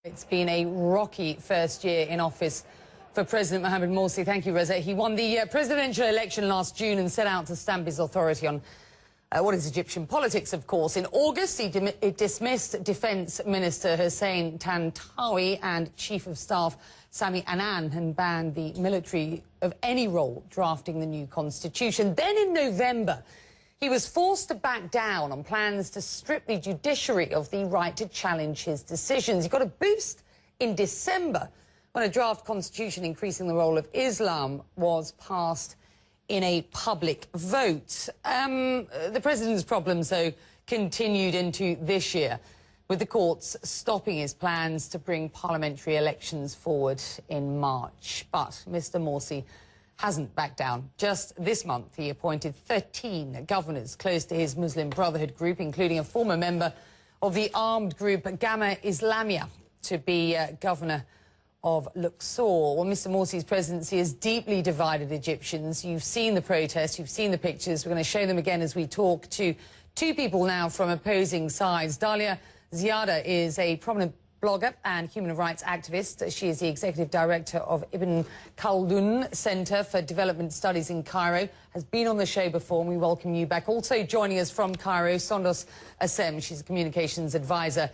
It's been a rocky first year in office for President Mohamed Morsy. Thank you, Reza. He won the presidential election last June and set out to stamp his authority on what is Egyptian politics, of course. In August, he dismissed Defence Minister Hussein Tantawi and Chief of Staff Sami Anan and banned the military of any role drafting the new constitution. Then in November, he was forced to back down on plans to strip the judiciary of the right to challenge his decisions. He got a boost in December when a draft constitution increasing the role of Islam was passed in a public vote. The president's problems, though, continued into this year, with the courts stopping his plans to bring parliamentary elections forward in March. But Mr. Morsy hasn't backed down. Just this month, he appointed 13 governors close to his Muslim Brotherhood group, including a former member of the armed group Gamma Islamia, to be governor of Luxor. Well, Mr. Morsy's presidency has deeply divided Egyptians. You've seen the protests, you've seen the pictures. We're going to show them again as we talk to two people now from opposing sides. Dalia Ziada is a prominent blogger and human rights activist. She is the executive director of Ibn Khaldun Center for Development Studies in Cairo, has been on the show before, and we welcome you back. Also joining us from Cairo, Sondos Assem. She's a communications advisor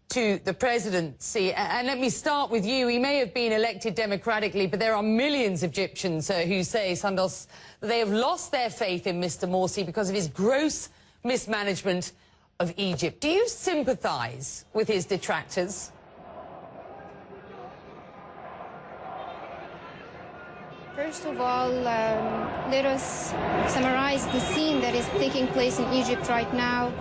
to the presidency. And let me start with you. He may have been elected democratically, but there are millions of Egyptians who say, Sondos, that they have lost their faith in Mr. Morsy because of his gross mismanagement of Egypt. Do you sympathize with his detractors? First of all, let us summarize the scene that is taking place in Egypt right now.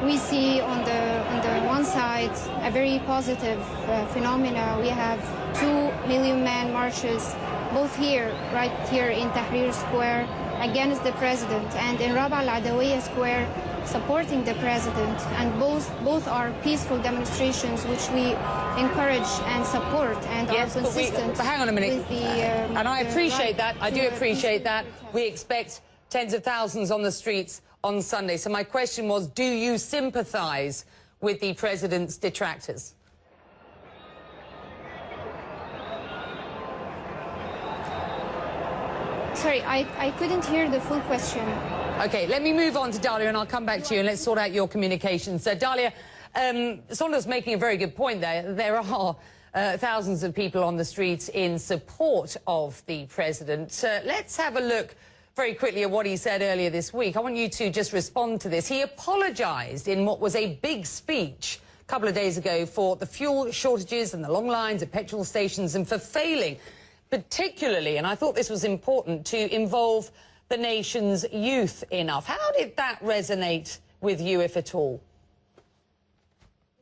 We see on the one side a very positive phenomena. We have 2 million man marches, both here, right here in Tahrir Square, against the president, and in Rabaa al-Adawiyya Square, supporting the president, and both are peaceful demonstrations which we encourage and support and yes, are consistent. But hang on a minute, with the, and I appreciate that. I do appreciate that. We expect tens of thousands on the streets on Sunday. So my question was, do you sympathise with the president's detractors? Sorry, I couldn't hear the full question. OK, let me move on to Dalia, and I'll come back to you, and let's sort out your communications. So, Dalia, Sonda's making a very good point there. There are thousands of people on the streets in support of the president. Let's have a look very quickly at what he said earlier this week. I want you to just respond to this. He apologised in what was a big speech a couple of days ago for the fuel shortages and the long lines at petrol stations, and for failing particularly, and I thought this was important, to involve the nation's youth enough. How did that resonate with you, if at all?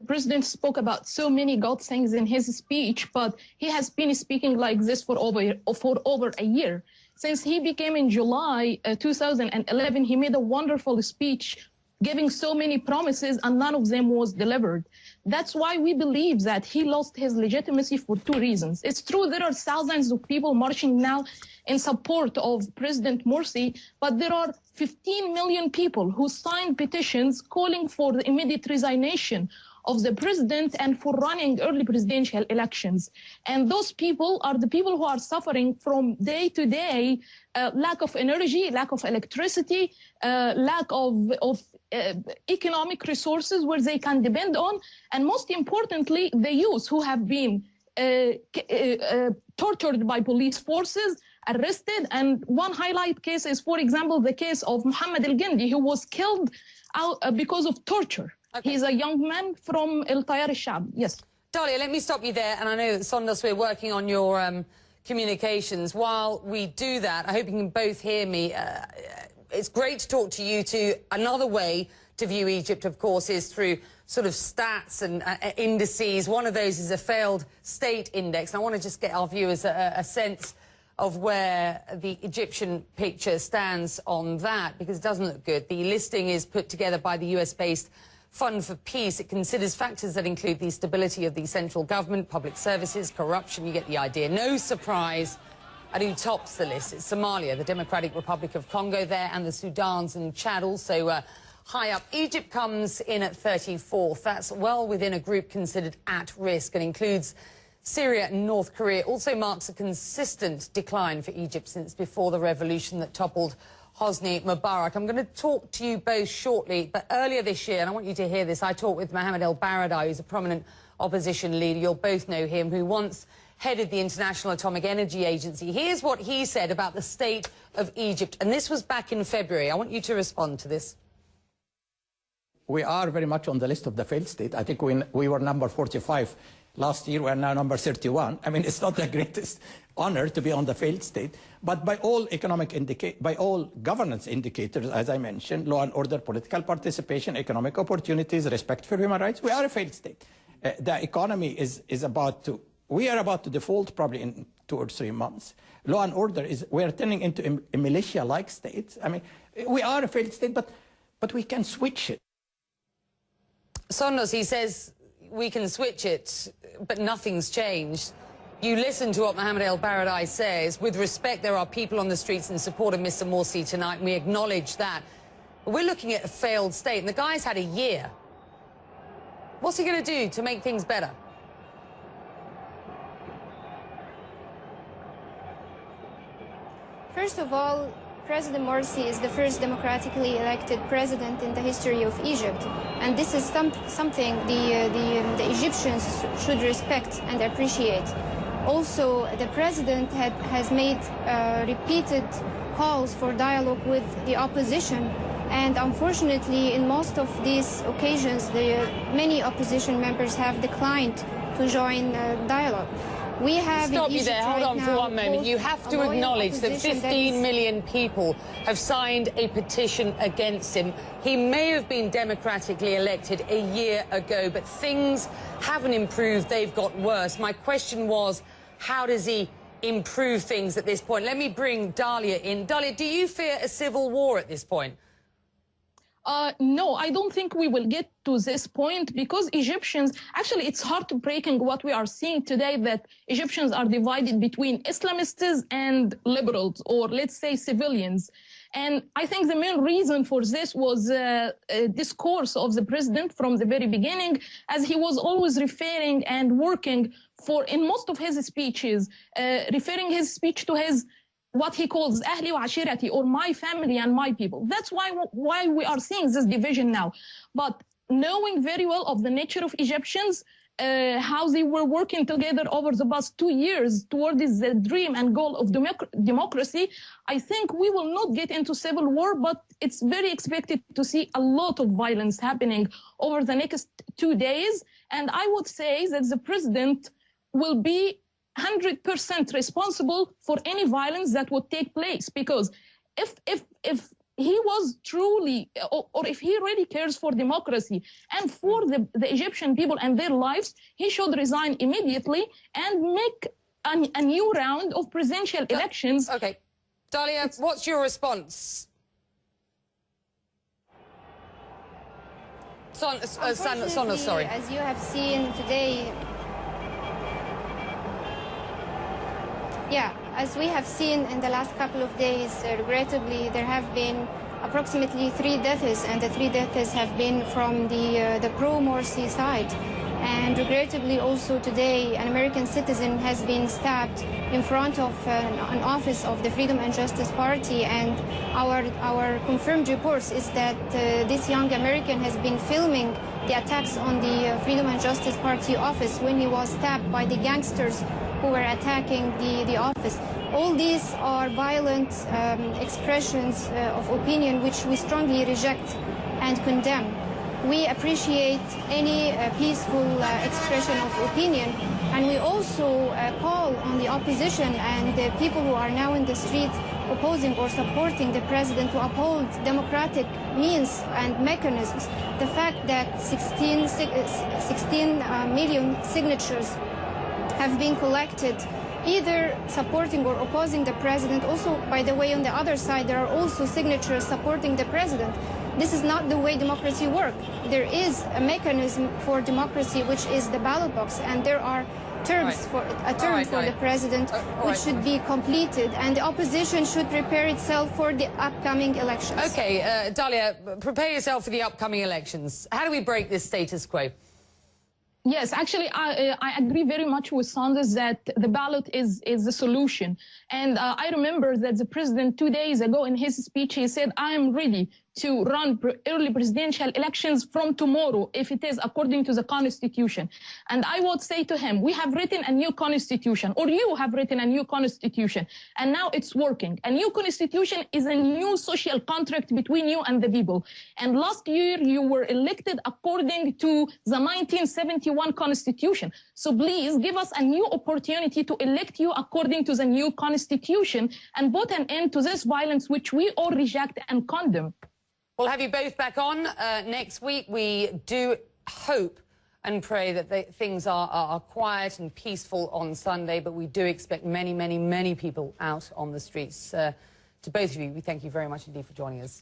The president spoke about so many good things in his speech, but he has been speaking like this for over a year. Since he became in July 2011, he made a wonderful speech giving so many promises, and none of them was delivered. That's why we believe that he lost his legitimacy for two reasons. It's true there are thousands of people marching now in support of President Morsy, but there are 15 million people who signed petitions calling for the immediate resignation of the president and for running early presidential elections. And those people are the people who are suffering from day-to-day lack of energy, lack of electricity, lack of economic resources where they can depend on, and most importantly, the youth who have been tortured by police forces, arrested. And one highlight case is, for example, the case of Muhammad al-Gindi, who was killed because of torture. Okay. He's a young man from El Tayar al-Shab. Yes. Dalia, let me stop you there. And I know that, Sondos, we're working on your communications. While we do that, I hope you can both hear me. It's great to talk to you too. Another way to view Egypt, of course, is through sort of stats and indices. One of those is a failed state index. And I want to just get our viewers a sense of where the Egyptian picture stands on that, because it doesn't look good. The listing is put together by the US-based Fund for Peace. It considers factors that include the stability of the central government, public services, corruption. You get the idea. No surprise at who tops the list. It's Somalia, the Democratic Republic of Congo there, and the Sudans and Chad also high up. Egypt comes in at 34th. That's well within a group considered at risk and includes Syria and North Korea. Also marks a consistent decline for Egypt since before the revolution that toppled Hosni Mubarak. I'm going to talk to you both shortly, but earlier this year, and I want you to hear this, I talked with Mohammed El-Baradei, who's a prominent opposition leader. You'll both know him, who once headed the International Atomic Energy Agency. Here's what he said about the state of Egypt, and this was back in February. I want you to respond to this. We are very much on the list of the failed state. I think we were number 45 last year. We're now number 31. I mean, it's not the greatest honor to be on the failed state, but by all by all governance indicators, as I mentioned, law and order, political participation, economic opportunities, respect for human rights, we are a failed state. The economy we are about to default probably in 2 or 3 months. Law and order we are turning into a militia-like state. I mean, we are a failed state, but we can switch it. Sonnos, he says we can switch it, but nothing's changed. You listen to what Mohammed El-Baradei says. With respect, there are people on the streets in support of Mr. Morsy tonight, and we acknowledge that. But we're looking at a failed state, and the guy's had a year. What's he going to do to make things better? First of all, President Morsy is the first democratically elected president in the history of Egypt. And this is something the Egyptians should respect and appreciate. Also, the president has made repeated calls for dialogue with the opposition. And unfortunately, in most of these occasions, many opposition members have declined to join dialogue. We have Stop you there. Hold on for one moment. You have to acknowledge that 15 million people have signed a petition against him. He may have been democratically elected a year ago, but things haven't improved. They've got worse. My question was, how does he improve things at this point? Let me bring Dalia in. Dalia, do you fear a civil war at this point? No, I don't think we will get to this point because Egyptians, actually it's heartbreaking what we are seeing today, that Egyptians are divided between Islamists and liberals, or let's say civilians. And I think the main reason for this was a discourse of the president from the very beginning, as he was always referring and working for, in most of his speeches, referring his speech to his what he calls ahli wa ashirati, or my family and my people. That's why we are seeing this division now. But knowing very well of the nature of Egyptians, how they were working together over the past 2 years toward this dream and goal of democracy, I think we will not get into civil war, but it's very expected to see a lot of violence happening over the next 2 days. And I would say that the president will be 100% responsible for any violence that would take place, because if he was truly, or if he really cares for democracy and for the Egyptian people and their lives, he should resign immediately and make a new round of presidential elections. Okay. Dalia, what's your response? Sonnos, sorry. As you have seen today, as we have seen in the last couple of days, regrettably, there have been approximately 3 deaths, and the 3 deaths have been from the pro-Morsy side. And regrettably, also today, an American citizen has been stabbed in front of an office of the Freedom and Justice Party. And our confirmed reports is that this young American has been filming the attacks on the Freedom and Justice Party office when he was stabbed by the gangsters who were attacking the office. All these are violent expressions of opinion which we strongly reject and condemn. We appreciate any peaceful expression of opinion, and we also call on the opposition and the people who are now in the street opposing or supporting the president to uphold democratic means and mechanisms. The fact that 16 million signatures have been collected, either supporting or opposing the president. Also, by the way, on the other side, there are also signatures supporting the president. This is not the way democracy works. There is a mechanism for democracy, which is the ballot box, and there are terms for the president, which should be completed, and the opposition should prepare itself for the upcoming elections. Okay, Dalia, prepare yourself for the upcoming elections. How do we break this status quo? Yes, actually, I agree very much with Sanders that the ballot is the solution. And I remember that the president 2 days ago in his speech, he said, I am ready to run early presidential elections from tomorrow if it is according to the Constitution. And I would say to him, we have written a new Constitution, or you have written a new Constitution, and now it's working. A new Constitution is a new social contract between you and the people. And last year, you were elected according to the 1971 Constitution. So please give us a new opportunity to elect you according to the new Constitution and put an end to this violence, which we all reject and condemn. We'll have you both back on next week. We do hope and pray that things are quiet and peaceful on Sunday, but we do expect many, many, many people out on the streets. To both of you, we thank you very much indeed for joining us.